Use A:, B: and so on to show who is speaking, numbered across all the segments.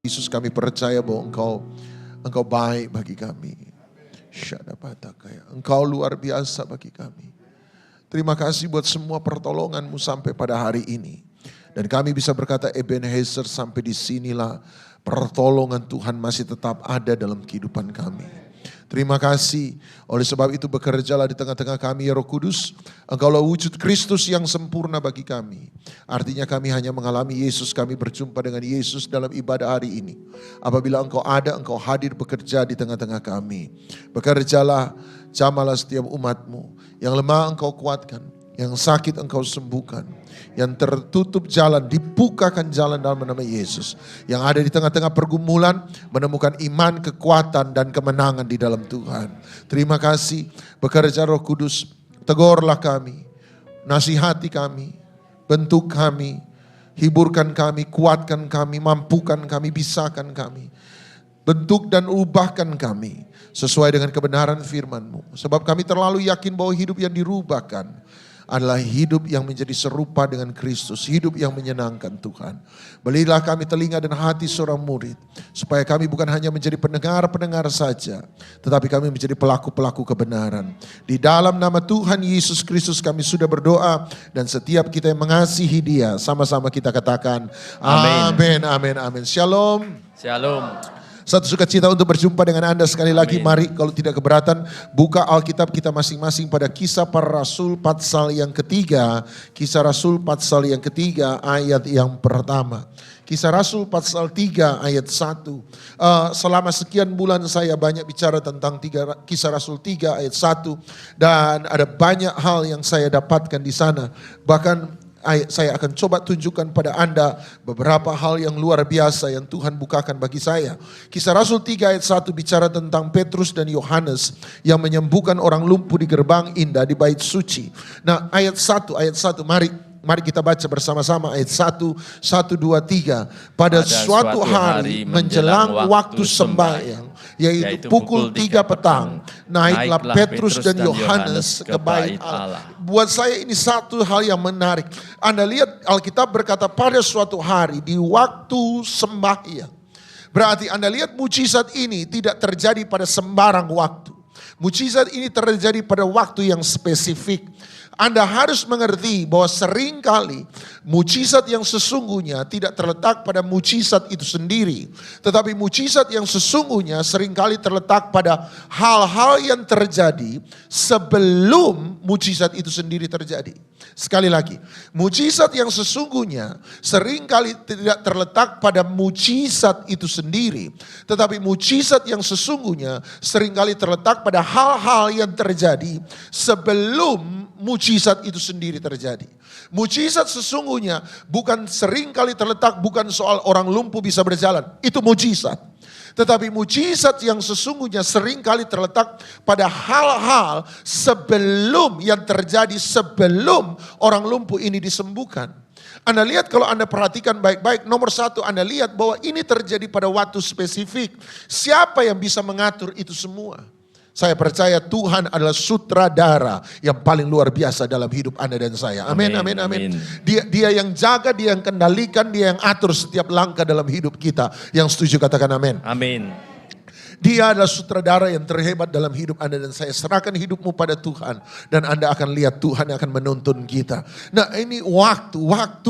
A: Yesus, kami percaya bahwa Engkau baik bagi kami. Engkau luar biasa bagi kami. Terima kasih buat semua pertolongan-Mu sampai pada hari ini. Dan kami bisa berkata Ebenezer, sampai di sinilah pertolongan Tuhan masih tetap ada dalam kehidupan kami. Terima kasih. Oleh sebab itu bekerjalah di tengah-tengah kami ya Roh Kudus. Engkaulah wujud Kristus yang sempurna bagi kami. Artinya kami hanya mengalami Yesus, kami berjumpa dengan Yesus dalam ibadah hari ini. Apabila Engkau ada, Engkau hadir bekerja di tengah-tengah kami. Bekerjalah, jamalah setiap umat-Mu. Yang lemah Engkau kuatkan, yang sakit Engkau sembuhkan, yang tertutup jalan dibukakan jalan dalam nama Yesus. Yang ada di tengah-tengah pergumulan menemukan iman, kekuatan dan kemenangan di dalam Tuhan. Terima kasih. Bekerja Roh Kudus, tegurlah kami, nasihati kami, bentuk kami, hiburkan kami, kuatkan kami, mampukan kami, bisakan kami. Bentuk dan ubahkan kami sesuai dengan kebenaran firman-Mu. Sebab kami terlalu yakin bahwa hidup yang dirubahkan adalah hidup yang menjadi serupa dengan Kristus, hidup yang menyenangkan Tuhan. Berilah kami telinga dan hati seorang murid, supaya kami bukan hanya menjadi pendengar-pendengar saja, tetapi kami menjadi pelaku-pelaku kebenaran. Di dalam nama Tuhan Yesus Kristus kami sudah berdoa, dan setiap kita yang mengasihi Dia, sama-sama kita katakan amin, amin, amin. Shalom.
B: Shalom.
A: Satu sukacita untuk berjumpa dengan Anda sekali lagi. Amin. Mari kalau tidak keberatan buka Alkitab kita masing-masing pada Kisah Para Rasul pasal yang ketiga. Kisah Rasul pasal yang ketiga ayat yang pertama. Kisah Rasul pasal 3 ayat 1. Selama sekian bulan saya banyak bicara tentang Kisah Rasul 3 ayat 1. Dan ada banyak hal yang saya dapatkan di sana. Bahkan saya akan coba tunjukkan pada Anda beberapa hal yang luar biasa yang Tuhan bukakan bagi saya. Kisah Rasul 3 ayat 1 bicara tentang Petrus dan Yohanes yang menyembuhkan orang lumpuh di gerbang indah di bait suci. Nah ayat 1, mari kita baca bersama-sama ayat 1, 2, 3. Pada suatu hari menjelang waktu sembahyang, yaitu pukul 3 petang, naiklah Petrus dan Yohanes ke bait Allah. Buat saya ini satu hal yang menarik. Anda lihat Alkitab berkata pada suatu hari di waktu sembahyang. Berarti Anda lihat mujizat ini tidak terjadi pada sembarang waktu. Mujizat ini terjadi pada waktu yang spesifik. Anda harus mengerti bahwa seringkali mujizat yang sesungguhnya tidak terletak pada mujizat itu sendiri. Tetapi mujizat yang sesungguhnya seringkali terletak pada hal-hal yang terjadi sebelum mujizat itu sendiri terjadi. Sekali lagi, mujizat yang sesungguhnya seringkali tidak terletak pada mujizat itu sendiri. Tetapi mujizat yang sesungguhnya seringkali terletak pada hal-hal yang terjadi sebelum mujizat itu sendiri terjadi. Mujizat sesungguhnya bukan seringkali terletak bukan soal orang lumpuh bisa berjalan. Itu mujizat. Tetapi mujizat yang sesungguhnya seringkali terletak pada hal-hal sebelum yang terjadi sebelum orang lumpuh ini disembuhkan. Anda lihat kalau Anda perhatikan baik-baik, nomor satu Anda lihat bahwa ini terjadi pada waktu spesifik. Siapa yang bisa mengatur itu semua? Saya percaya Tuhan adalah sutradara yang paling luar biasa dalam hidup Anda dan saya. Amin, amin, amin. Dia yang jaga, dia yang kendalikan, dia yang atur setiap langkah dalam hidup kita. Yang setuju katakan amin.
B: Amin.
A: Dia adalah sutradara yang terhebat dalam hidup Anda dan saya. Serahkan hidupmu pada Tuhan. Dan Anda akan lihat Tuhan akan menuntun kita. Nah ini waktu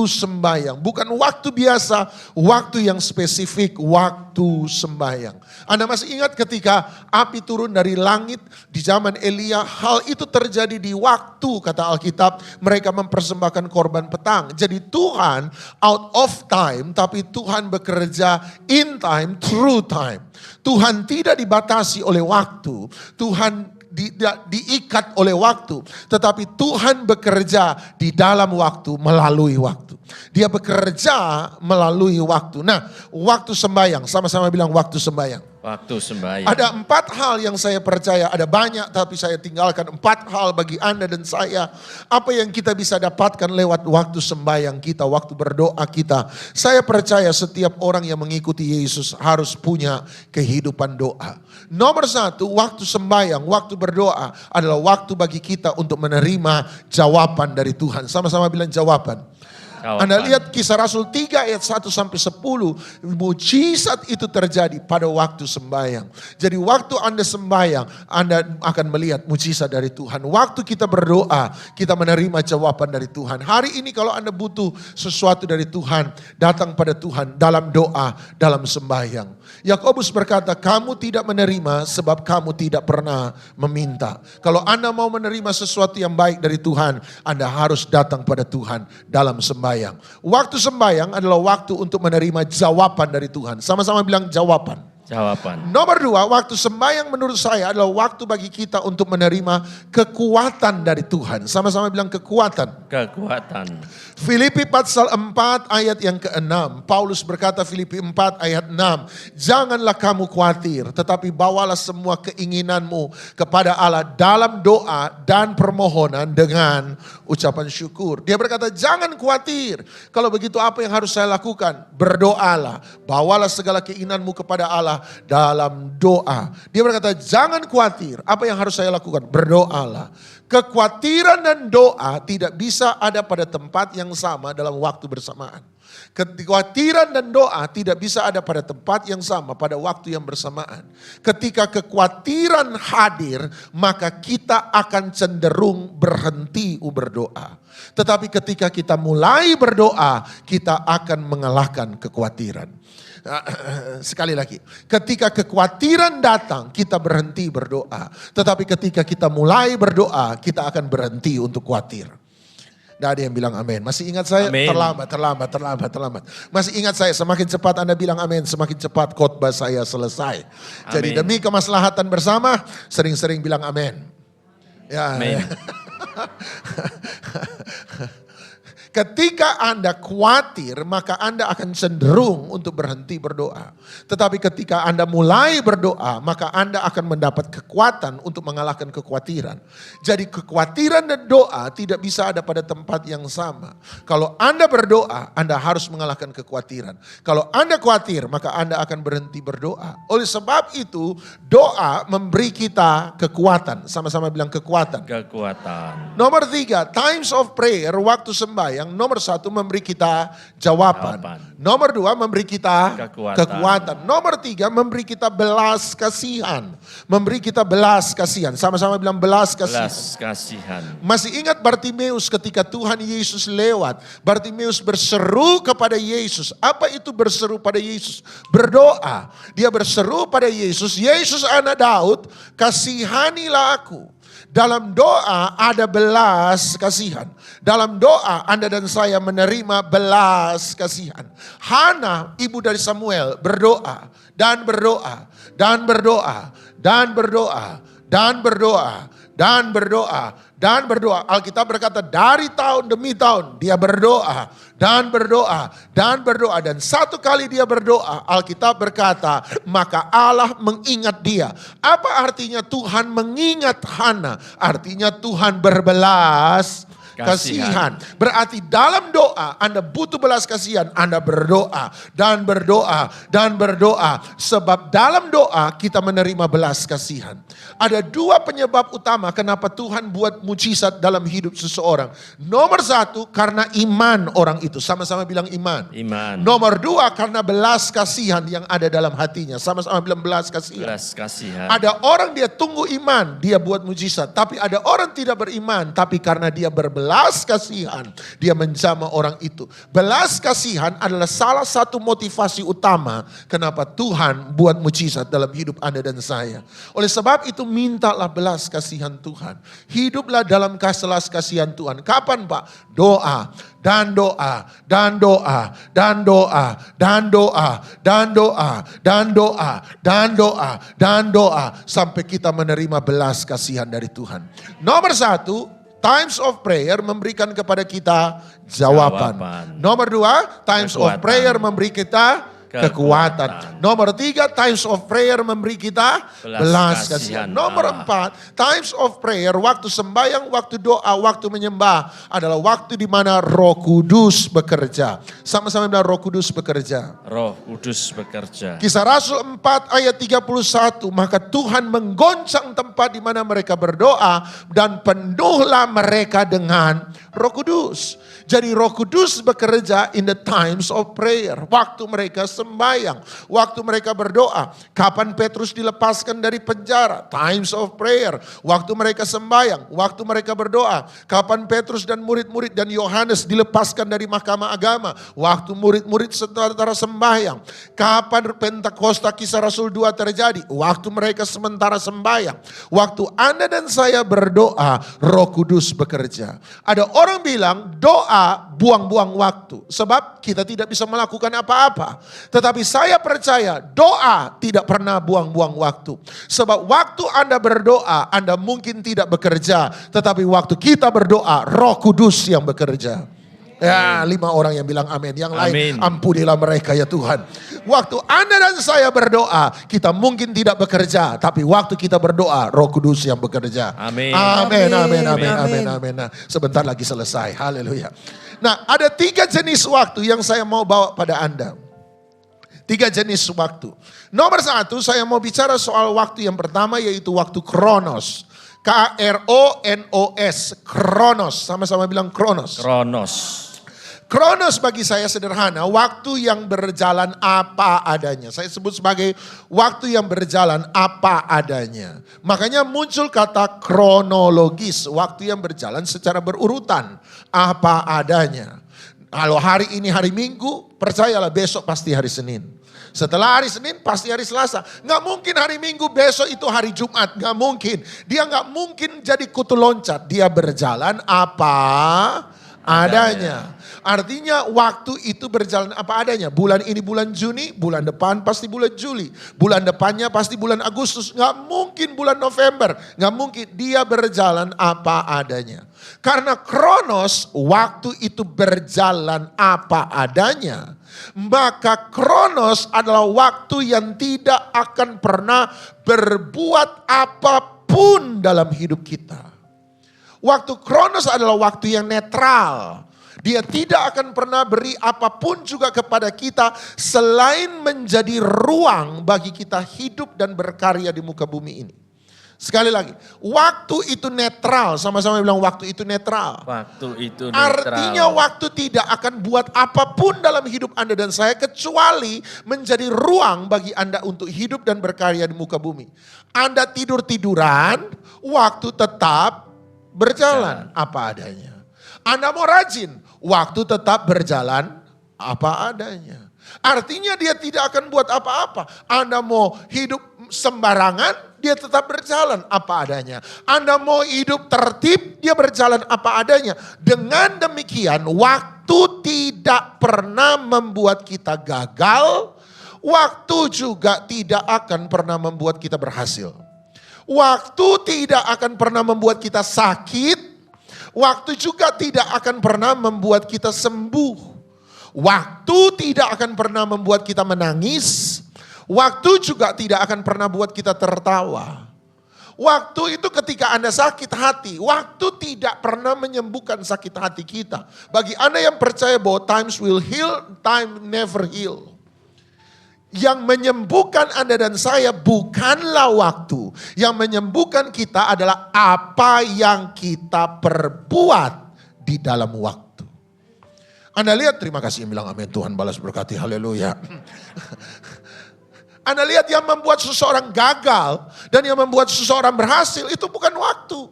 A: sembahyang. Bukan waktu biasa, waktu yang spesifik, waktu sembahyang. Anda masih ingat ketika api turun dari langit di zaman Elia. Hal itu terjadi di waktu, kata Alkitab, mereka mempersembahkan korban petang. Jadi Tuhan out of time, tapi Tuhan bekerja in time, through time. Tuhan tidak dibatasi oleh waktu, Tuhan tidak diikat oleh waktu, tetapi Tuhan bekerja di dalam waktu, melalui waktu. Dia bekerja melalui waktu. Nah, waktu sembahyang, sama-sama bilang waktu sembahyang.
B: Waktu sembahyang.
A: Ada 4 hal yang saya percaya, ada banyak tapi saya tinggalkan 4 hal bagi Anda dan saya. Apa yang kita bisa dapatkan lewat waktu sembahyang kita, waktu berdoa kita. Saya percaya setiap orang yang mengikuti Yesus harus punya kehidupan doa. Nomor 1, waktu sembahyang, waktu berdoa adalah waktu bagi kita untuk menerima jawaban dari Tuhan. Sama-sama bilang jawaban. Anda lihat Kisah Rasul 3 ayat 1 sampai 10. Mujizat itu terjadi pada waktu sembahyang. Jadi waktu Anda sembahyang, Anda akan melihat mujizat dari Tuhan. Waktu kita berdoa, kita menerima jawaban dari Tuhan. Hari ini kalau Anda butuh sesuatu dari Tuhan, datang pada Tuhan dalam doa, dalam sembahyang. Yakobus berkata, kamu tidak menerima sebab kamu tidak pernah meminta. Kalau Anda mau menerima sesuatu yang baik dari Tuhan, Anda harus datang pada Tuhan dalam sembahyang. Waktu sembahyang adalah waktu untuk menerima jawaban dari Tuhan. Sama-sama bilang jawaban. Nomor 2, waktu sembahyang menurut saya adalah waktu bagi kita untuk menerima kekuatan dari Tuhan. Sama-sama bilang kekuatan. Filipi pasal 4 ayat yang ke-6. Paulus berkata Filipi 4 ayat 6. Janganlah kamu khawatir, tetapi bawalah semua keinginanmu kepada Allah dalam doa dan permohonan dengan ucapan syukur. Dia berkata jangan khawatir. Kalau begitu apa yang harus saya lakukan? Berdoalah. Bawalah segala keinginanmu kepada Allah dalam doa. Dia berkata jangan khawatir. Apa yang harus saya lakukan? Berdoalah. Kekhawatiran dan doa tidak bisa ada pada tempat yang sama dalam waktu bersamaan. Kekhawatiran dan doa tidak bisa ada pada tempat yang sama pada waktu yang bersamaan. Ketika kekhawatiran hadir, maka kita akan cenderung berhenti berdoa. Tetapi ketika kita mulai berdoa, kita akan mengalahkan kekhawatiran. Sekali lagi, ketika kekhawatiran datang, kita berhenti berdoa. Tetapi ketika kita mulai berdoa, kita akan berhenti untuk khawatir. Tidak ada yang bilang amin. Masih ingat saya? Amen. Terlambat. Masih ingat saya? Semakin cepat Anda bilang amin, semakin cepat khotbah saya selesai. Amen. Jadi demi kemaslahatan bersama, sering-sering bilang amin. Ya. Amin. Ketika Anda khawatir, maka Anda akan cenderung untuk berhenti berdoa. Tetapi ketika Anda mulai berdoa, maka Anda akan mendapat kekuatan untuk mengalahkan kekhawatiran. Jadi kekhawatiran dan doa tidak bisa ada pada tempat yang sama. Kalau Anda berdoa, Anda harus mengalahkan kekhawatiran. Kalau Anda khawatir, maka Anda akan berhenti berdoa. Oleh sebab itu, doa memberi kita kekuatan. Sama-sama bilang kekuatan. Nomor 3, times of prayer, waktu sembahyang. Nomor 1 memberi kita jawaban. Nomor 2 memberi kita kekuatan. Nomor 3 memberi kita belas kasihan. Memberi kita belas kasihan. Sama-sama bilang belas kasihan. Masih ingat Bartimeus ketika Tuhan Yesus lewat. Bartimeus berseru kepada Yesus. Apa itu berseru pada Yesus? Berdoa. Dia berseru pada Yesus. Yesus anak Daud, kasihanilah aku. Dalam doa ada belas kasihan. Dalam doa Anda dan saya menerima belas kasihan. Hana, ibu dari Samuel, berdoa dan berdoa dan berdoa dan berdoa dan berdoa dan berdoa dan berdoa. Alkitab berkata dari tahun demi tahun dia berdoa dan berdoa dan berdoa. Dan satu kali dia berdoa, Alkitab berkata maka Allah mengingat dia. Apa artinya Tuhan mengingat Hana? Artinya Tuhan berbelas kasihan. Berarti dalam doa Anda butuh belas kasihan. Anda berdoa dan berdoa dan berdoa. Sebab dalam doa kita menerima belas kasihan. Ada 2 penyebab utama kenapa Tuhan buat mujizat dalam hidup seseorang. Nomor 1 karena iman orang itu. Sama-sama bilang iman. Nomor 2 karena belas kasihan yang ada dalam hatinya. Sama-sama bilang belas kasihan. Ada orang dia tunggu iman, dia buat mujizat. Tapi ada orang tidak beriman, tapi karena dia berbelas kasihan, dia menjamah orang itu. Belas kasihan adalah salah satu motivasi utama kenapa Tuhan buat mujizat dalam hidup Anda dan saya. Oleh sebab itu mintalah belas kasihan Tuhan. Hiduplah dalam belas kasihan Tuhan. Kapan Pak? Doa dan doa dan doa dan doa dan doa dan doa dan doa dan doa dan doa sampai kita menerima belas kasihan dari Tuhan. Nomor 1, times of prayer memberikan kepada kita jawaban. Nomor 2, times of prayer memberi kita kekuatan. Nomor 3, times of prayer memberi kita belas kasihan. Nomor 4, times of prayer, waktu sembahyang, waktu doa, waktu menyembah adalah waktu di mana Roh Kudus bekerja. Sama-sama bilang Roh Kudus bekerja. Kisah Rasul 4 ayat 31, maka Tuhan menggoncang tempat di mana mereka berdoa dan penuhlah mereka dengan Roh Kudus. Jadi Roh Kudus bekerja in the times of prayer. Waktu mereka sembahyang, waktu mereka berdoa. Kapan Petrus dilepaskan dari penjara? Times of prayer. Waktu mereka sembahyang, waktu mereka berdoa. Kapan Petrus dan murid-murid dan Yohanes dilepaskan dari mahkamah agama? Waktu murid-murid sementara sembahyang. Kapan Pentakosta Kisah Rasul 2 terjadi? Waktu mereka sementara sembahyang. Waktu Anda dan saya berdoa, Roh Kudus bekerja. Ada orang bilang doa buang-buang waktu. Sebab kita tidak bisa melakukan apa-apa. Tetapi saya percaya doa tidak pernah buang-buang waktu. Sebab waktu Anda berdoa, Anda mungkin tidak bekerja. Tetapi waktu kita berdoa, Roh Kudus yang bekerja. Ya, 5 orang yang bilang amin. Yang lain, ampunilah mereka ya Tuhan. Waktu Anda dan saya berdoa, kita mungkin tidak bekerja. Tapi waktu kita berdoa, Roh Kudus yang bekerja.
B: Amin.
A: Amin, amin, amin, amin, amin. Nah, sebentar lagi selesai. Haleluya. Nah, ada 3 jenis waktu yang saya mau bawa pada Anda. 3 jenis waktu. Nomor 1, saya mau bicara soal waktu yang pertama, yaitu waktu Kronos. Kronos. Kronos. Sama-sama bilang Kronos.
B: Kronos.
A: Kronos bagi saya sederhana, waktu yang berjalan apa adanya. Saya sebut sebagai waktu yang berjalan apa adanya. Makanya muncul kata kronologis, waktu yang berjalan secara berurutan, apa adanya. Kalau hari ini hari Minggu, percayalah besok pasti hari Senin. Setelah hari Senin pasti hari Selasa. Nggak mungkin hari Minggu besok itu hari Jumat. Nggak mungkin. Dia nggak mungkin jadi kutu loncat. Dia berjalan apa adanya. Artinya waktu itu berjalan apa adanya. Bulan ini bulan Juni, bulan depan pasti bulan Juli. Bulan depannya pasti bulan Agustus. Nggak mungkin bulan November. Nggak mungkin. Dia berjalan apa adanya. Karena Kronos, waktu itu berjalan apa adanya. Maka Kronos adalah waktu yang tidak akan pernah berbuat apapun dalam hidup kita. Waktu Kronos adalah waktu yang netral. Dia tidak akan pernah beri apapun juga kepada kita selain menjadi ruang bagi kita hidup dan berkarya di muka bumi ini. Sekali lagi, waktu itu netral. Sama-sama bilang waktu itu netral.
B: Waktu itu netral.
A: Artinya waktu tidak akan buat apapun dalam hidup Anda dan saya kecuali menjadi ruang bagi Anda untuk hidup dan berkarya di muka bumi. Anda tidur-tiduran, waktu tetap berjalan apa adanya. Anda mau rajin, waktu tetap berjalan apa adanya. Artinya dia tidak akan buat apa-apa. Anda mau hidup sembarangan, dia tetap berjalan apa adanya. Anda mau hidup tertib, dia berjalan apa adanya. Dengan demikian, waktu tidak pernah membuat kita gagal. Waktu juga tidak akan pernah membuat kita berhasil. Waktu tidak akan pernah membuat kita sakit. Waktu juga tidak akan pernah membuat kita sembuh. Waktu tidak akan pernah membuat kita menangis. Waktu juga tidak akan pernah buat kita tertawa. Waktu itu ketika Anda sakit hati, waktu tidak pernah menyembuhkan sakit hati kita. Bagi Anda yang percaya bahwa times will heal, time never heal. Yang menyembuhkan Anda dan saya bukanlah waktu. Yang menyembuhkan kita adalah apa yang kita perbuat di dalam waktu. Anda lihat, terima kasih yang bilang amin, Tuhan balas berkati, haleluya. Anda lihat yang membuat seseorang gagal dan yang membuat seseorang berhasil itu bukan waktu.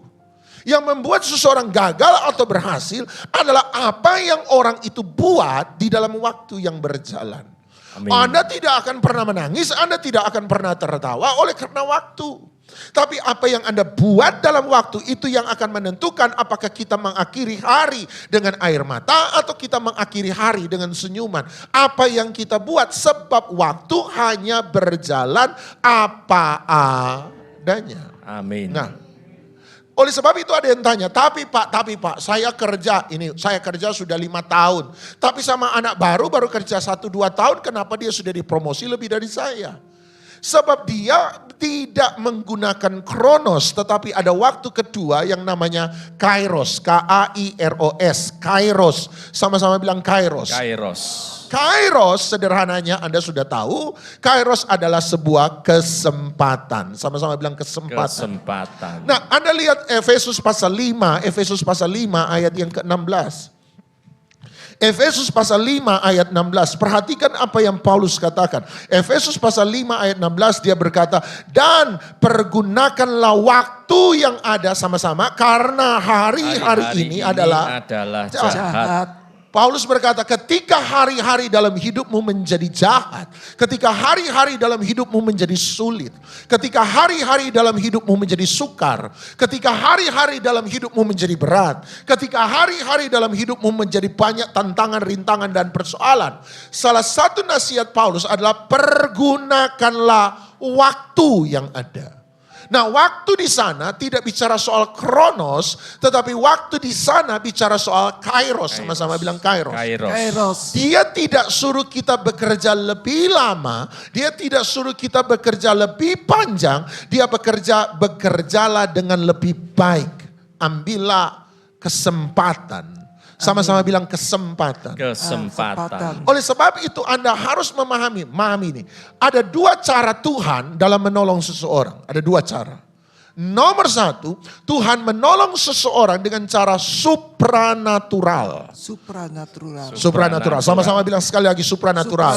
A: Yang membuat seseorang gagal atau berhasil adalah apa yang orang itu buat di dalam waktu yang berjalan. Amin. Anda tidak akan pernah menangis, Anda tidak akan pernah tertawa oleh karena waktu. Tapi apa yang Anda buat dalam waktu itu yang akan menentukan apakah kita mengakhiri hari dengan air mata atau kita mengakhiri hari dengan senyuman. Apa yang kita buat, sebab waktu hanya berjalan apa adanya.
B: Amin.
A: Nah, oleh sebab itu ada yang tanya, tapi Pak, saya kerja sudah 5 tahun. Tapi sama anak baru kerja 1-2 tahun, kenapa dia sudah dipromosi lebih dari saya? Sebab dia tidak menggunakan kronos, tetapi ada waktu kedua yang namanya kairos, K-A-I-R-O-S, kairos. Sama-sama bilang kairos.
B: Kairos.
A: Kairos sederhananya Anda sudah tahu, kairos adalah sebuah kesempatan. Sama-sama bilang kesempatan. Nah, Anda lihat Efesus pasal 5 ayat yang ke-16. Efesus pasal 5 ayat 16. Perhatikan apa yang Paulus katakan. Efesus pasal 5 ayat 16 dia berkata, dan pergunakanlah waktu yang ada sama-sama karena hari-hari ini adalah jahat. Paulus berkata, ketika hari-hari dalam hidupmu menjadi jahat, ketika hari-hari dalam hidupmu menjadi sulit, ketika hari-hari dalam hidupmu menjadi sukar, ketika hari-hari dalam hidupmu menjadi berat, ketika hari-hari dalam hidupmu menjadi banyak tantangan, rintangan, dan persoalan, salah satu nasihat Paulus adalah pergunakanlah waktu yang ada. Nah, waktu di sana tidak bicara soal kronos, tetapi waktu di sana bicara soal kairos. Sama-sama bilang kairos. Dia tidak suruh kita bekerja lebih lama, dia tidak suruh kita bekerja lebih panjang, dia bekerjalah dengan lebih baik. Ambillah kesempatan. Sama-sama bilang kesempatan. Oleh sebab itu Anda harus memahami ini. Ada dua cara Tuhan dalam menolong seseorang. Ada dua cara. Nomor satu, Tuhan menolong seseorang dengan cara supranatural. Supranatural. Sama-sama bilang sekali lagi supranatural.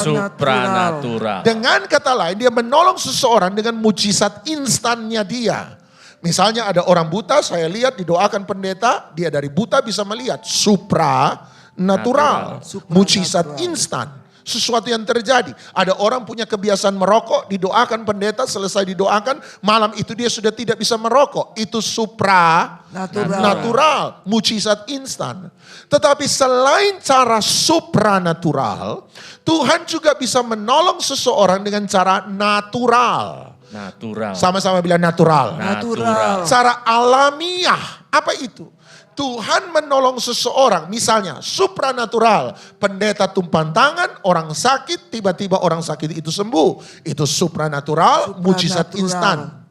A: Dengan kata lain, dia menolong seseorang dengan mujizat instannya dia. Misalnya ada orang buta, saya lihat didoakan pendeta, dia dari buta bisa melihat. Supranatural. Mujizat instan. Sesuatu yang terjadi. Ada orang punya kebiasaan merokok, didoakan pendeta, selesai didoakan, malam itu dia sudah tidak bisa merokok. Itu supranatural. Mujizat instan. Tetapi selain cara supranatural, Tuhan juga bisa menolong seseorang dengan cara natural. Sama-sama bilang natural. Cara alamiah. Apa itu? Tuhan menolong seseorang, misalnya supranatural. Pendeta tumpang tangan, orang sakit, tiba-tiba orang sakit itu sembuh. Itu supranatural, mujizat instan.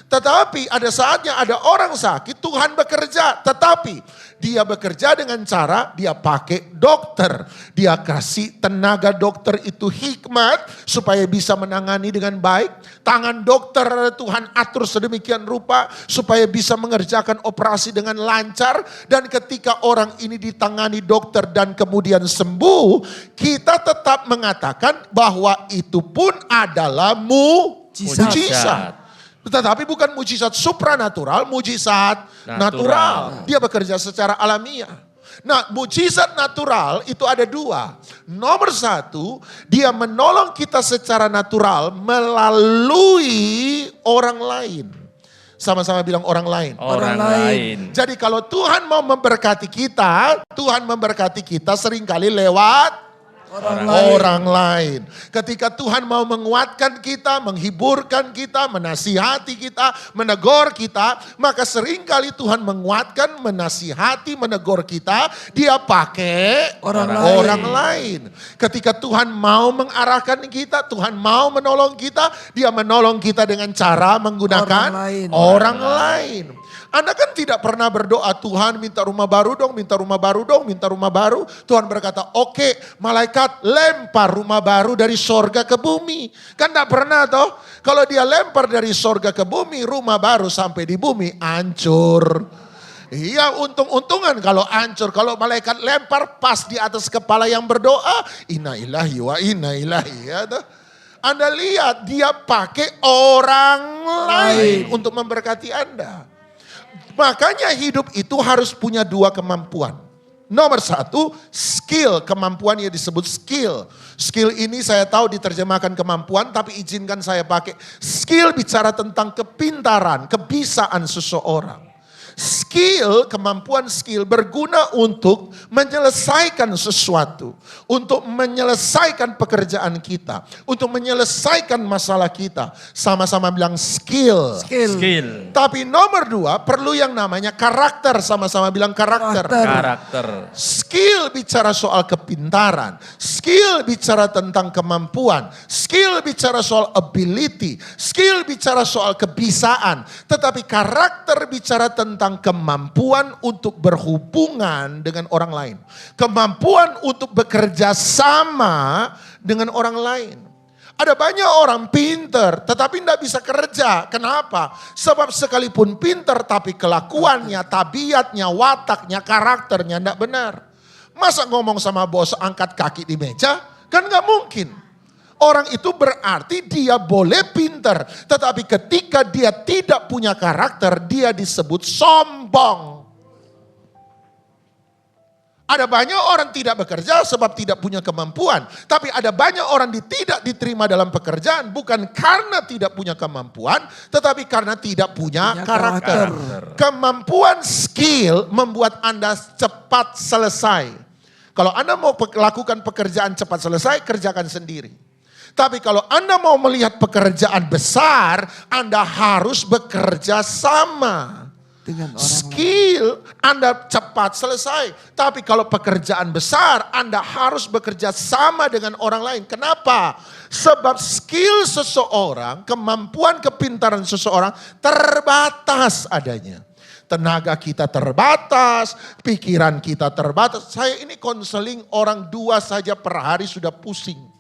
A: Tetapi ada saatnya ada orang sakit, Tuhan bekerja. Tetapi dia bekerja dengan cara dia pakai dokter. Dia kasih tenaga dokter itu hikmat supaya bisa menangani dengan baik. Tangan dokter Tuhan atur sedemikian rupa supaya bisa mengerjakan operasi dengan lancar. Dan ketika orang ini ditangani dokter dan kemudian sembuh, kita tetap mengatakan bahwa itu pun adalah mujizat. Tetapi bukan mujizat supranatural, mujizat natural. Dia bekerja secara alamiah. Nah, mujizat natural itu ada dua. Nomor satu, dia menolong kita secara natural melalui orang lain. Sama-sama bilang orang lain. Jadi kalau Tuhan mau memberkati kita, Tuhan memberkati kita seringkali lewat orang lain. Ketika Tuhan mau menguatkan kita, menghiburkan kita, menasihati kita, menegur kita, maka seringkali Tuhan menguatkan, menasihati, menegur kita, dia pakai orang lain. Ketika Tuhan mau mengarahkan kita, Tuhan mau menolong kita, dia menolong kita dengan cara menggunakan orang lain. Anda kan tidak pernah berdoa, Tuhan minta rumah baru dong, minta rumah baru dong, minta rumah baru. Tuhan berkata, oke, malaikat lempar rumah baru dari sorga ke bumi. Kan tidak pernah toh. Kalau dia lempar dari sorga ke bumi, rumah baru sampai di bumi hancur. Iya, untung-untungan kalau hancur. Kalau malaikat lempar pas di atas kepala yang berdoa, inna ilahi wa inna ilahi. Ya, Anda lihat dia pakai orang lain untuk memberkati Anda. Makanya hidup itu harus punya dua kemampuan. Nomor satu, skill. Kemampuan yang disebut skill. Skill ini saya tahu diterjemahkan kemampuan, tapi izinkan saya pakai. Skill bicara tentang kepintaran, kebisaan seseorang. Skill, kemampuan skill berguna untuk menyelesaikan sesuatu. Untuk menyelesaikan pekerjaan kita. Untuk menyelesaikan masalah kita. Sama-sama bilang skill.
B: Skill.
A: Tapi nomor 2 perlu yang namanya karakter. Sama-sama bilang karakter.
B: Karakter.
A: Skill bicara soal kepintaran. Skill bicara tentang kemampuan. Skill bicara soal ability. Skill bicara soal kebisaan. Tetapi karakter bicara tentang kemampuan untuk berhubungan dengan orang lain. Kemampuan untuk bekerja sama dengan orang lain. Ada banyak orang pinter tetapi tidak bisa kerja. Kenapa? Sebab sekalipun pinter tapi kelakuannya, tabiatnya, wataknya, karakternya tidak benar. Masa ngomong sama bos angkat kaki di meja? Kan nggak mungkin. Orang itu berarti dia boleh pinter. Tetapi ketika dia tidak punya karakter, dia disebut sombong. Ada banyak orang tidak bekerja sebab tidak punya kemampuan. Tapi ada banyak orang tidak diterima dalam pekerjaan bukan karena tidak punya kemampuan, tetapi karena tidak punya karakter. Kemampuan skill membuat Anda cepat selesai. Kalau Anda mau lakukan pekerjaan cepat selesai, kerjakan sendiri. Tapi kalau Anda mau melihat pekerjaan besar, Anda harus bekerja sama. Skill Anda cepat selesai. Tapi kalau pekerjaan besar Anda harus bekerja sama dengan orang lain. Kenapa? Sebab skill seseorang, kemampuan kepintaran seseorang terbatas adanya. Tenaga kita terbatas, pikiran kita terbatas. Saya ini konseling orang 2 saja per hari sudah pusing.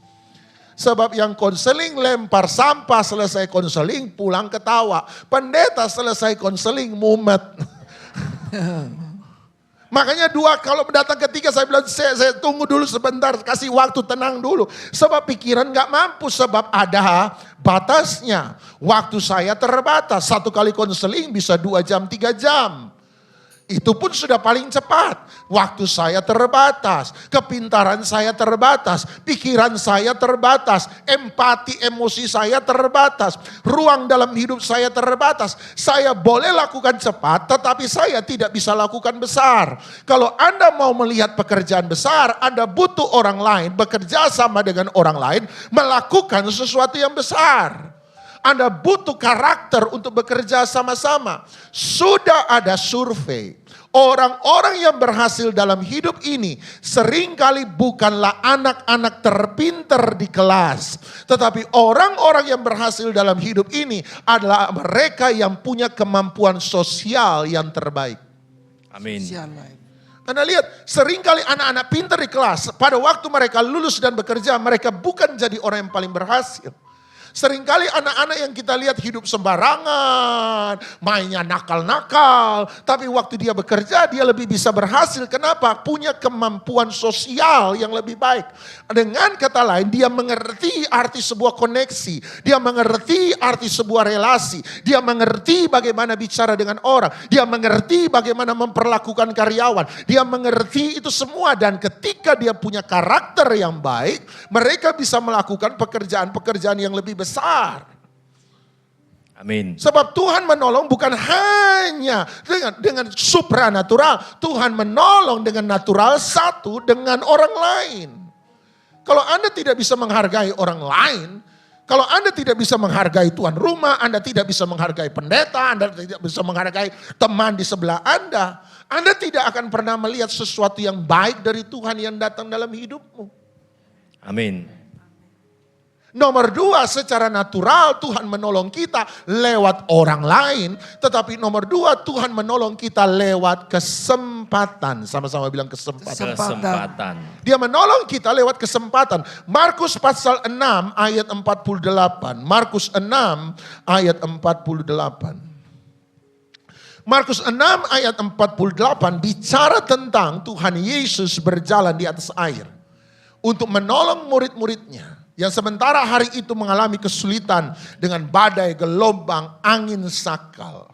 A: Sebab yang konseling lempar sampah, selesai konseling pulang ketawa. Pendeta selesai konseling mumet. Makanya 2 kalau datang ketiga saya bilang saya tunggu dulu sebentar, kasih waktu tenang dulu. Sebab pikiran gak mampu, sebab ada batasnya. Waktu saya terbatas, 1 kali konseling bisa 2 jam 3 jam. Itu pun sudah paling cepat. Waktu saya terbatas, kepintaran saya terbatas, pikiran saya terbatas, empati emosi saya terbatas, ruang dalam hidup saya terbatas. Saya boleh lakukan cepat tetapi saya tidak bisa lakukan besar. Kalau Anda mau melihat pekerjaan besar, Anda butuh orang lain, bekerja sama dengan orang lain, melakukan sesuatu yang besar. Anda butuh karakter untuk bekerja sama-sama. Sudah ada survei. Orang-orang yang berhasil dalam hidup ini seringkali bukanlah anak-anak terpinter di kelas. Tetapi orang-orang yang berhasil dalam hidup ini adalah mereka yang punya kemampuan sosial yang terbaik.
B: Amin.
A: Anda lihat, seringkali anak-anak pintar di kelas, pada waktu mereka lulus dan bekerja, mereka bukan jadi orang yang paling berhasil. Seringkali anak-anak yang kita lihat hidup sembarangan, mainnya nakal-nakal. Tapi waktu dia bekerja dia lebih bisa berhasil. Kenapa? Punya kemampuan sosial yang lebih baik. Dengan kata lain dia mengerti arti sebuah koneksi. Dia mengerti arti sebuah relasi. Dia mengerti bagaimana bicara dengan orang. Dia mengerti bagaimana memperlakukan karyawan. Dia mengerti itu semua. Dan ketika dia punya karakter yang baik, mereka bisa melakukan pekerjaan-pekerjaan yang lebih besar.
B: Amin.
A: Sebab Tuhan menolong bukan hanya dengan supranatural. Tuhan menolong dengan natural satu dengan orang lain. Kalau Anda tidak bisa menghargai orang lain, kalau Anda tidak bisa menghargai tuan rumah, Anda tidak bisa menghargai pendeta, Anda tidak bisa menghargai teman di sebelah Anda tidak akan pernah melihat sesuatu yang baik dari Tuhan yang datang dalam hidupmu.
B: Amin.
A: Nomor 2, secara natural Tuhan menolong kita lewat orang lain. Tetapi nomor 2, Tuhan menolong kita lewat kesempatan. Sama-sama bilang kesempatan. Dia menolong kita lewat kesempatan. Markus pasal 6 ayat 48. Markus 6 ayat 48. Markus 6 ayat 48 bicara tentang Tuhan Yesus berjalan di atas air. Untuk menolong murid-muridnya. Yang sementara hari itu mengalami kesulitan dengan badai, gelombang, angin sakal.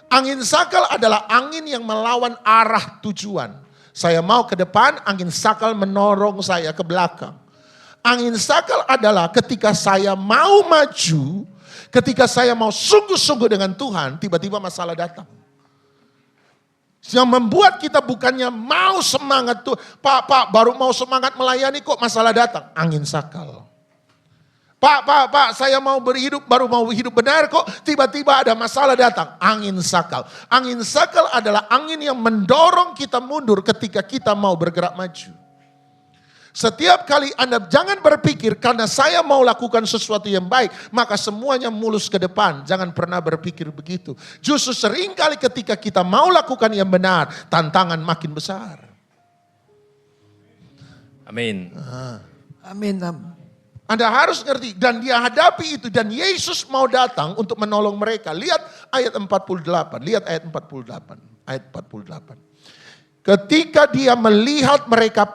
A: Angin sakal adalah angin yang melawan arah tujuan. Saya mau ke depan, angin sakal menorong saya ke belakang. Angin sakal adalah ketika saya mau maju, ketika saya mau sungguh-sungguh dengan Tuhan, tiba-tiba masalah datang. Yang membuat kita bukannya mau semangat tuh. Pak, baru mau semangat melayani kok masalah datang. Angin sakal. Pak, saya mau baru mau hidup benar kok tiba-tiba ada masalah datang. Angin sakal. Angin sakal adalah angin yang mendorong kita mundur ketika kita mau bergerak maju. Setiap kali Anda jangan berpikir karena saya mau lakukan sesuatu yang baik, maka semuanya mulus ke depan. Jangan pernah berpikir begitu. Justru seringkali ketika kita mau lakukan yang benar, tantangan makin besar.
B: Amin.
C: Amin.
A: Anda harus ngerti dan dia hadapi itu dan Yesus mau datang untuk menolong mereka. Lihat ayat 48, lihat ayat 48. Ayat 48. Ketika dia melihat mereka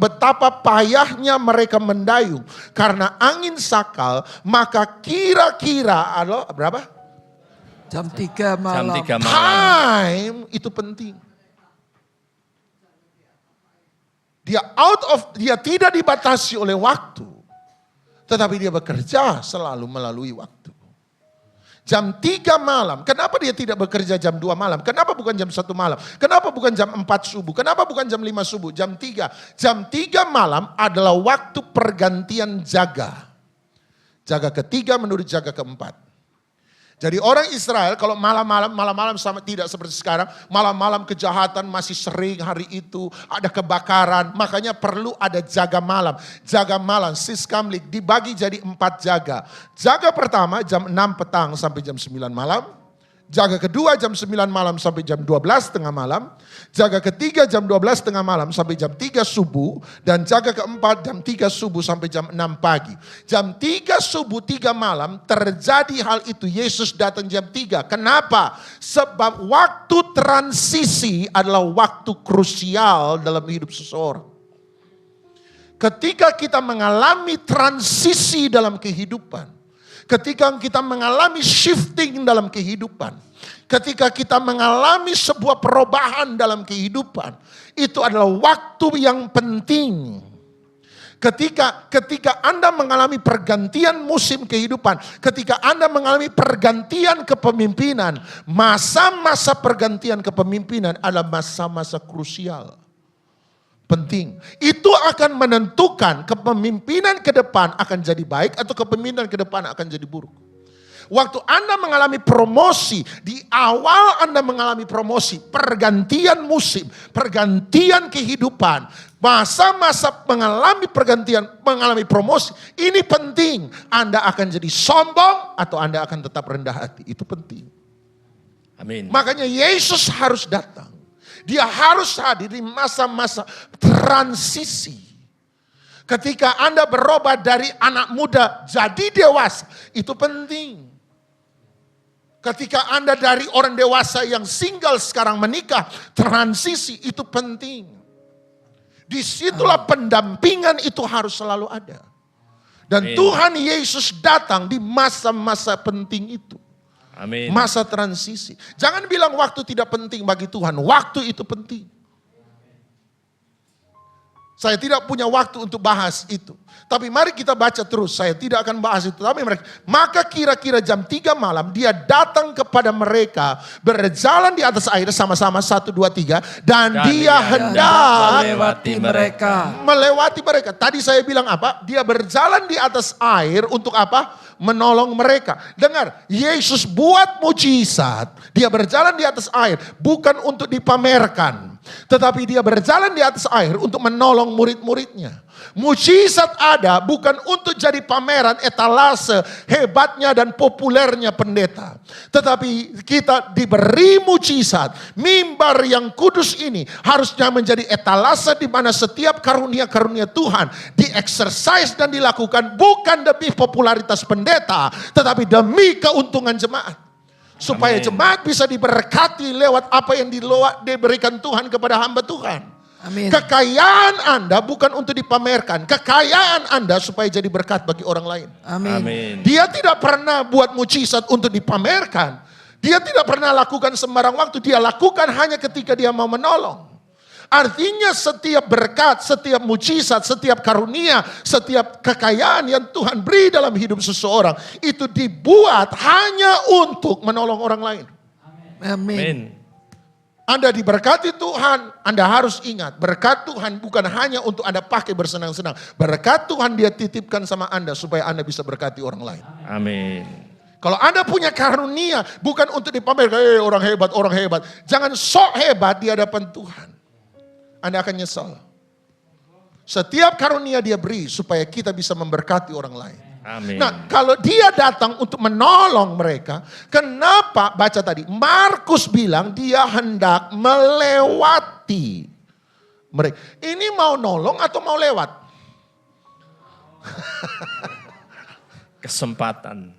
A: betapa payahnya mereka mendayung karena angin sakal, maka kira-kira berapa?
C: Jam 3 malam.
B: Jam 3 malam.
A: Time itu penting. Dia tidak dibatasi oleh waktu. Tetapi dia bekerja selalu melalui waktu. Jam 3 malam. Kenapa dia tidak bekerja jam 2 malam? Kenapa bukan jam 1 malam? Kenapa bukan jam 4 subuh? Kenapa bukan jam 5 subuh? Jam 3. Jam 3 malam adalah waktu pergantian jaga. Jaga ketiga menurut jaga keempat. Jadi orang Israel kalau malam-malam sama tidak seperti sekarang, malam-malam kejahatan masih sering hari itu, ada kebakaran, makanya perlu ada jaga malam. Jaga malam, siskamlik dibagi jadi 4 jaga. Jaga pertama jam 6 petang sampai jam 9 malam. Jaga kedua jam 9 malam sampai jam 12 tengah malam. Jaga ketiga jam 12 tengah malam sampai jam 3 subuh. Dan jaga keempat jam 3 subuh sampai jam 6 pagi. Jam 3 subuh 3 malam terjadi hal itu. Yesus datang jam 3. Kenapa? Sebab waktu transisi adalah waktu krusial dalam hidup seseorang. Ketika kita mengalami transisi dalam kehidupan. Ketika kita mengalami shifting dalam kehidupan. Ketika kita mengalami sebuah perubahan dalam kehidupan. Itu adalah waktu yang penting. Ketika Anda mengalami pergantian musim kehidupan. Ketika Anda mengalami pergantian kepemimpinan. Masa-masa pergantian kepemimpinan adalah masa-masa krusial. Penting. Itu akan menentukan kepemimpinan ke depan akan jadi baik atau kepemimpinan ke depan akan jadi buruk. Waktu Anda mengalami promosi, di awal Anda mengalami promosi, pergantian musim, pergantian kehidupan, masa-masa mengalami promosi, ini penting. Anda akan jadi sombong atau Anda akan tetap rendah hati, itu penting.
B: Amin.
A: Makanya Yesus harus datang. Dia harus hadir di masa-masa transisi. Ketika Anda berubah dari anak muda jadi dewasa, itu penting. Ketika Anda dari orang dewasa yang single sekarang menikah, transisi itu penting. Disitulah pendampingan itu harus selalu ada. Dan Tuhan Yesus datang di masa-masa penting itu.
B: Amin.
A: Masa transisi. Jangan bilang waktu tidak penting bagi Tuhan. Waktu itu penting. Saya tidak punya waktu untuk bahas itu. Tapi mari kita baca terus. Saya tidak akan bahas itu. Tapi maka kira-kira jam 3 malam dia datang kepada mereka. Berjalan di atas air sama-sama 1, 2, 3. Dan dia hendak melewati mereka. Tadi saya bilang apa? Dia berjalan di atas air untuk apa? Menolong mereka. Dengar, Yesus buat mujizat. Dia berjalan di atas air bukan untuk dipamerkan. Tetapi dia berjalan di atas air untuk menolong murid-muridnya. Mujizat ada bukan untuk jadi pameran etalase hebatnya dan populernya pendeta. Tetapi kita diberi mujizat. Mimbar yang kudus ini harusnya menjadi etalase di mana setiap karunia-karunia Tuhan dieksersis dan dilakukan bukan demi popularitas pendeta. Tetapi demi keuntungan jemaat. Supaya jemaat bisa diberkati lewat apa yang diberikan Tuhan kepada hamba Tuhan.
C: Amin.
A: Kekayaan Anda bukan untuk dipamerkan. Kekayaan Anda supaya jadi berkat bagi orang lain.
C: Amin.
B: Amin.
A: Dia tidak pernah buat mujizat untuk dipamerkan. Dia tidak pernah lakukan sembarang waktu. Dia lakukan hanya ketika dia mau menolong. Artinya setiap berkat, setiap mujizat, setiap karunia, setiap kekayaan yang Tuhan beri dalam hidup seseorang. Itu dibuat hanya untuk menolong orang lain.
C: Amin.
A: Anda diberkati Tuhan, Anda harus ingat, berkat Tuhan bukan hanya untuk Anda pakai bersenang-senang. Berkat Tuhan dia titipkan sama Anda supaya Anda bisa berkati orang lain.
B: Amin.
A: Kalau Anda punya karunia bukan untuk dipamerkan, orang hebat, orang hebat. Jangan sok hebat di hadapan Tuhan. Anda akan nyesal. Setiap karunia dia beri supaya kita bisa memberkati orang lain.
B: Amin.
A: Nah, kalau dia datang untuk menolong mereka, kenapa baca tadi? Markus bilang dia hendak melewati mereka. Ini mau nolong atau mau lewat?
B: Kesempatan.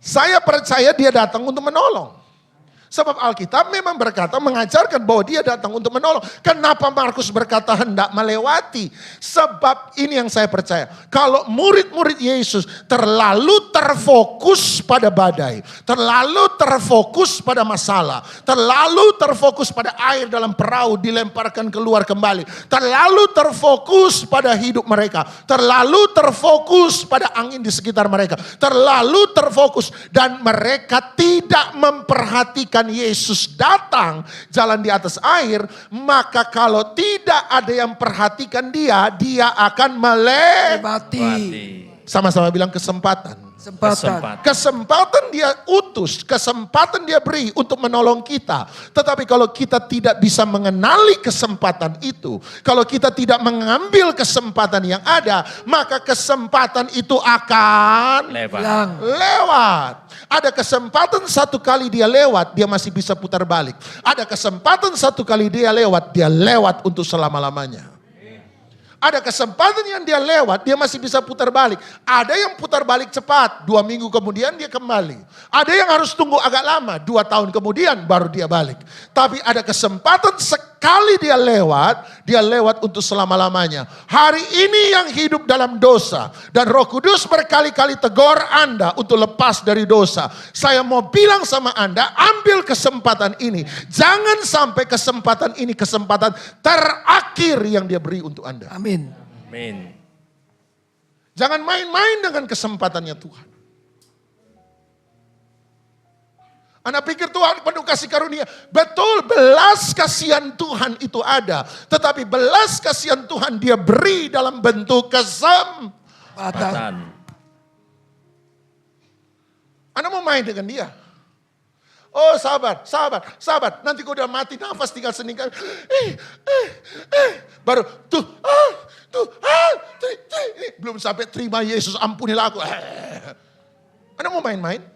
A: Saya percaya dia datang untuk menolong. Sebab Alkitab memang berkata, mengajarkan bahwa dia datang untuk menolong. Kenapa Markus berkata hendak melewati? Sebab ini yang saya percaya. Kalau murid-murid Yesus terlalu terfokus pada badai. Terlalu terfokus pada masalah. Terlalu terfokus pada air dalam perahu dilemparkan keluar kembali. Terlalu terfokus pada hidup mereka. Terlalu terfokus pada angin di sekitar mereka. Terlalu terfokus. Dan mereka tidak memperhatikan Yesus datang jalan di atas air, maka kalau tidak ada yang perhatikan dia akan
C: Melewati.
A: sama-sama bilang kesempatan. Kesempatan dia utus, kesempatan dia beri untuk menolong kita. Tetapi kalau kita tidak bisa mengenali kesempatan itu, kalau kita tidak mengambil kesempatan yang ada, maka kesempatan itu akan lewat. Ada kesempatan satu kali dia lewat, dia masih bisa putar balik. Ada kesempatan satu kali dia lewat untuk selama-lamanya. Ada kesempatan yang dia lewat, dia masih bisa putar balik. Ada yang putar balik cepat, 2 minggu kemudian dia kembali. Ada yang harus tunggu agak lama, 2 tahun kemudian baru dia balik. Tapi ada kesempatan sekali dia lewat untuk selama-lamanya. Hari ini yang hidup dalam dosa, dan Roh Kudus berkali-kali tegur Anda untuk lepas dari dosa. Saya mau bilang sama Anda, ambil kesempatan ini. Jangan sampai kesempatan ini kesempatan terakhir yang dia beri untuk Anda.
C: Amin.
B: Amin.
A: Jangan main-main dengan kesempatannya Tuhan. Anda pikir Tuhan penuh kasih karunia. Betul, belas kasihan Tuhan itu ada. Tetapi belas kasihan Tuhan dia beri dalam bentuk kesempatan. Anda mau main dengan dia? Oh sabar. Nanti kau udah mati, nafas tinggal seningkan. Baru Tuhan. Belum sampai terima Yesus, ampunilah aku. Anda mau main-main?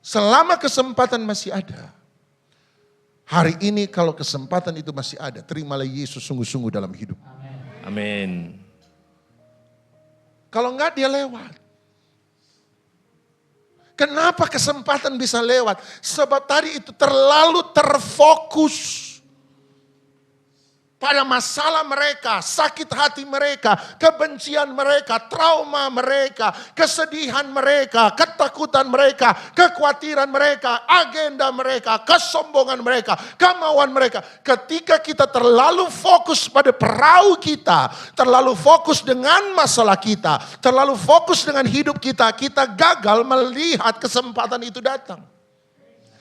A: Selama kesempatan masih ada. Hari ini kalau kesempatan itu masih ada, terimalah Yesus sungguh-sungguh dalam hidup.
B: Amin.
A: Kalau enggak dia lewat. Kenapa kesempatan bisa lewat? Sebab tadi itu terlalu terfokus pada masalah mereka, sakit hati mereka, kebencian mereka, trauma mereka, kesedihan mereka, ketakutan mereka, kekhawatiran mereka, agenda mereka, kesombongan mereka, kemauan mereka. Ketika kita terlalu fokus pada perahu kita, terlalu fokus dengan masalah kita, terlalu fokus dengan hidup kita, kita gagal melihat kesempatan itu datang.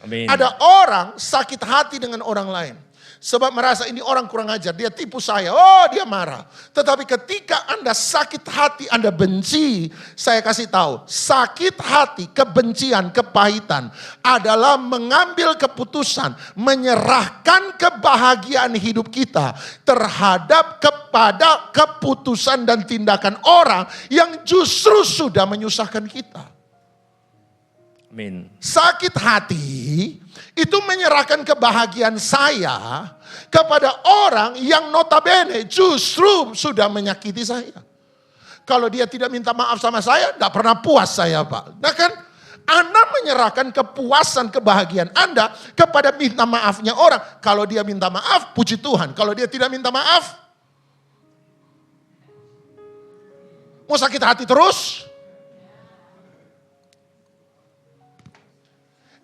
B: Amin.
A: Ada orang sakit hati dengan orang lain. Sebab merasa ini orang kurang ajar, dia tipu saya, oh dia marah. Tetapi ketika Anda sakit hati, Anda benci, saya kasih tahu, sakit hati, kebencian, kepahitan adalah mengambil keputusan, menyerahkan kebahagiaan hidup kita terhadap kepada keputusan dan tindakan orang yang justru sudah menyusahkan kita.
B: Amin.
A: Sakit hati itu menyerahkan kebahagiaan saya kepada orang yang notabene justru sudah menyakiti saya. Kalau dia tidak minta maaf sama saya, tidak pernah puas saya Pak. Nah kan, Anda menyerahkan kepuasan kebahagiaan Anda kepada minta maafnya orang. Kalau dia minta maaf, puji Tuhan. Kalau dia tidak minta maaf, mau sakit hati terus.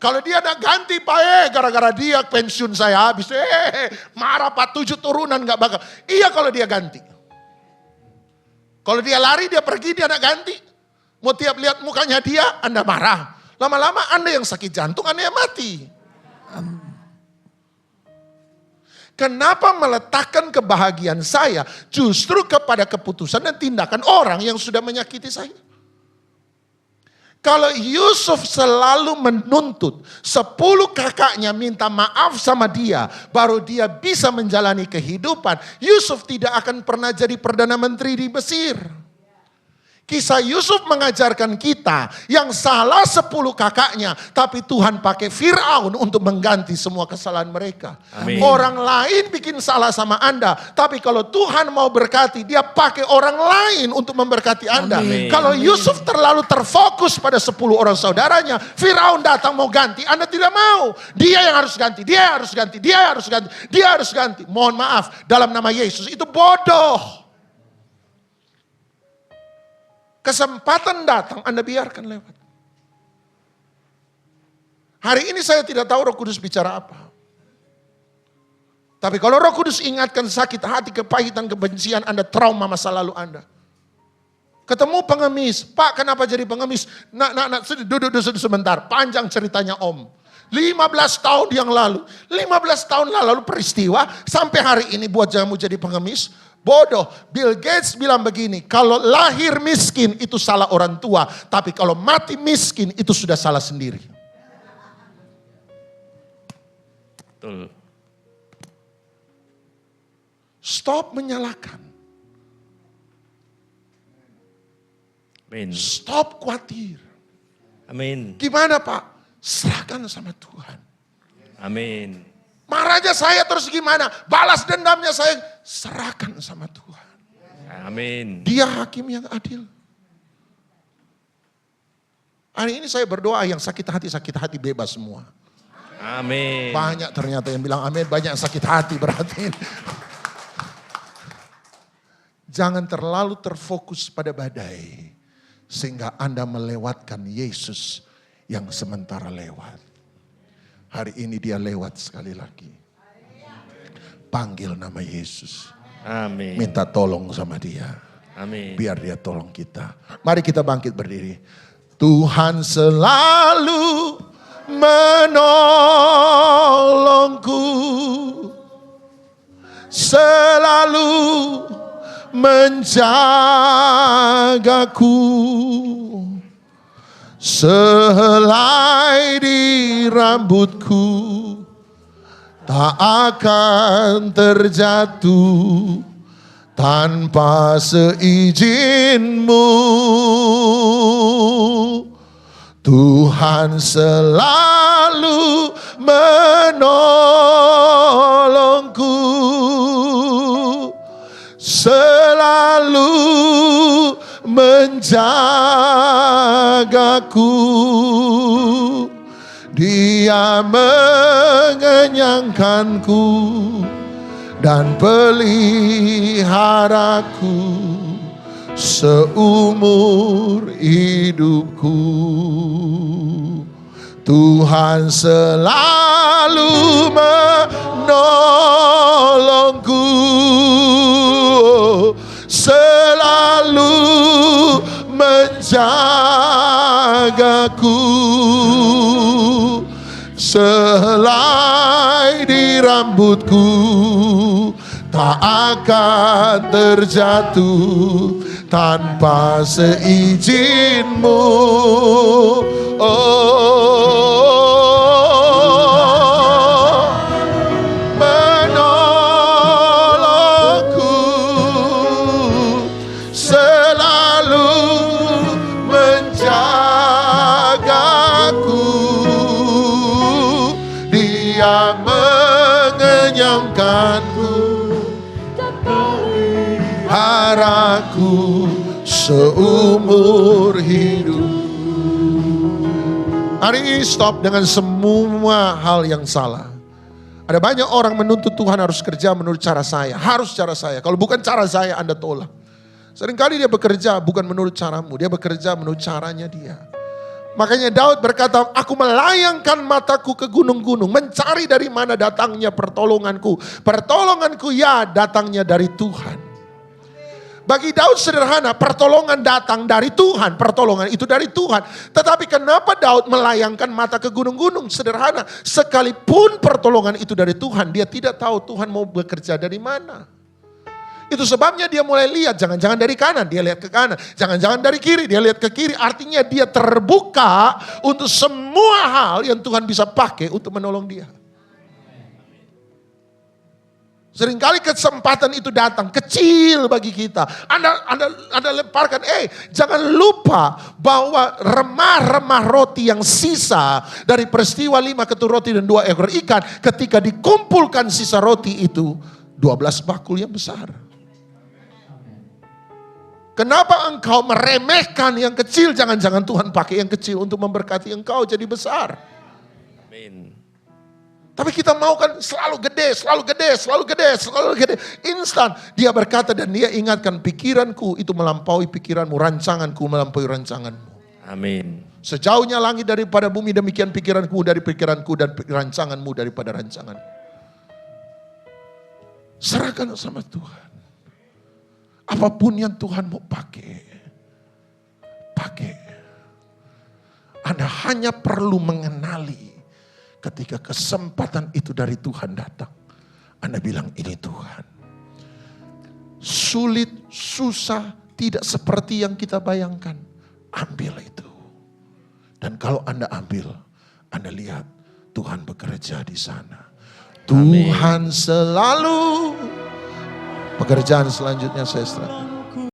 A: Kalau dia ada ganti Pak, gara-gara dia pensiun saya habis. Marah Pak, 7 turunan gak bakal. Iya kalau dia ganti. Kalau dia lari, dia pergi, dia ada ganti. Mau tiap lihat mukanya dia, Anda marah. Lama-lama Anda yang sakit jantung, Anda yang mati. Kenapa meletakkan kebahagiaan saya justru kepada keputusan dan tindakan orang yang sudah menyakiti saya? Kalau Yusuf selalu menuntut 10 kakaknya minta maaf sama dia, baru dia bisa menjalani kehidupan, Yusuf tidak akan pernah jadi Perdana Menteri di Mesir. Kisah Yusuf mengajarkan kita yang salah 10 kakaknya, tapi Tuhan pakai Fir'aun untuk mengganti semua kesalahan mereka.
B: Amin.
A: Orang lain bikin salah sama Anda, tapi kalau Tuhan mau berkati, dia pakai orang lain untuk memberkati Anda.
C: Amin.
A: Kalau
C: Amin.
A: Yusuf terlalu terfokus pada 10 orang saudaranya, Fir'aun datang mau ganti, Anda tidak mau. Dia yang harus ganti, dia harus ganti, dia harus ganti, dia harus ganti. Mohon maaf, dalam nama Yesus itu bodoh. Kesempatan datang, Anda biarkan lewat. Hari ini saya tidak tahu Roh Kudus bicara apa. Tapi kalau Roh Kudus ingatkan sakit hati, kepahitan, kebencian Anda, trauma masa lalu Anda. Ketemu pengemis, Pak kenapa jadi pengemis? Nak, duduk sebentar, panjang ceritanya Om. 15 tahun yang lalu, 15 tahun lalu peristiwa, sampai hari ini buat jamu jadi pengemis. Bodoh. Bill Gates bilang begini, kalau lahir miskin itu salah orang tua, tapi kalau mati miskin itu sudah salah sendiri.
B: Betul.
A: Stop menyalahkan.
B: Amin.
A: Stop khawatir.
B: Amin.
A: Gimana Pak? Serahkan sama Tuhan.
B: Amin.
A: Marahnya saya terus gimana? Balas dendamnya saya, serahkan sama Tuhan.
B: Amin.
A: Dia hakim yang adil. Hari ini saya berdoa yang sakit hati bebas semua.
B: Amin.
A: Banyak ternyata yang bilang amin, banyak yang sakit hati berarti. Jangan terlalu terfokus pada badai. Sehingga Anda melewatkan Yesus yang sementara lewat. Hari ini dia lewat sekali lagi. Panggil nama Yesus.
B: Amin.
A: Minta tolong sama dia.
B: Amin.
A: Biar dia tolong kita. Mari kita bangkit berdiri. Tuhan selalu menolongku. Selalu menjagaku. Sehelai di rambutku tak akan terjatuh tanpa seizin-Mu. Tuhan selalu menolongku, selalu menjagaku. Dia mengenyangkanku dan peliharaku seumur hidupku. Tuhan selalu menolongku, selalu menjagaku. Sehelai di rambutku tak akan terjatuh tanpa seizin-Mu. Oh, menolongku, selalu menjagaku. Dia mengenyangkanku, haraku seumur hidup. Hari ini stop dengan semua hal yang salah. Ada banyak orang menuntut Tuhan harus kerja menurut cara saya. Harus cara saya. Kalau bukan cara saya, Anda tolak. Seringkali dia bekerja bukan menurut caramu. Dia bekerja menurut caranya dia. Makanya Daud berkata, aku melayangkan mataku ke gunung-gunung. Mencari dari mana datangnya pertolonganku. Pertolonganku ya datangnya dari Tuhan. Bagi Daud sederhana, pertolongan datang dari Tuhan, pertolongan itu dari Tuhan. Tetapi kenapa Daud melayangkan mata ke gunung-gunung? Sederhana, sekalipun pertolongan itu dari Tuhan, dia tidak tahu Tuhan mau bekerja dari mana. Itu sebabnya dia mulai lihat, jangan-jangan dari kanan, dia lihat ke kanan. Jangan-jangan dari kiri, dia lihat ke kiri. Artinya dia terbuka untuk semua hal yang Tuhan bisa pakai untuk menolong dia. Seringkali kesempatan itu datang, kecil bagi kita. Anda lemparkan, jangan lupa bahwa remah-remah roti yang sisa dari peristiwa 5 ketur roti dan 2 ekor ikan. Ketika dikumpulkan sisa roti itu, 12 bakul yang besar. Kenapa engkau meremehkan yang kecil? Jangan-jangan Tuhan pakai yang kecil untuk memberkati engkau jadi besar.
B: Amin.
A: Tapi kita mau kan selalu gede, selalu gede, selalu gede, selalu gede. Instan. Dia berkata dan dia ingatkan, pikiranku itu melampaui pikiranmu, rancanganku melampaui rancanganmu.
B: Amin.
A: Sejauhnya langit daripada bumi, demikian pikiranku dari pikiranku dan rancanganmu daripada rancangan. Serahkan sama Tuhan. Apapun yang Tuhan mau pakai. Anda hanya perlu mengenali ketika kesempatan itu dari Tuhan datang. Anda bilang, ini Tuhan. Sulit, susah, tidak seperti yang kita bayangkan. Ambil itu. Dan kalau Anda ambil, Anda lihat Tuhan bekerja di sana. Tuhan selalu. Pekerjaan selanjutnya saya serahkan.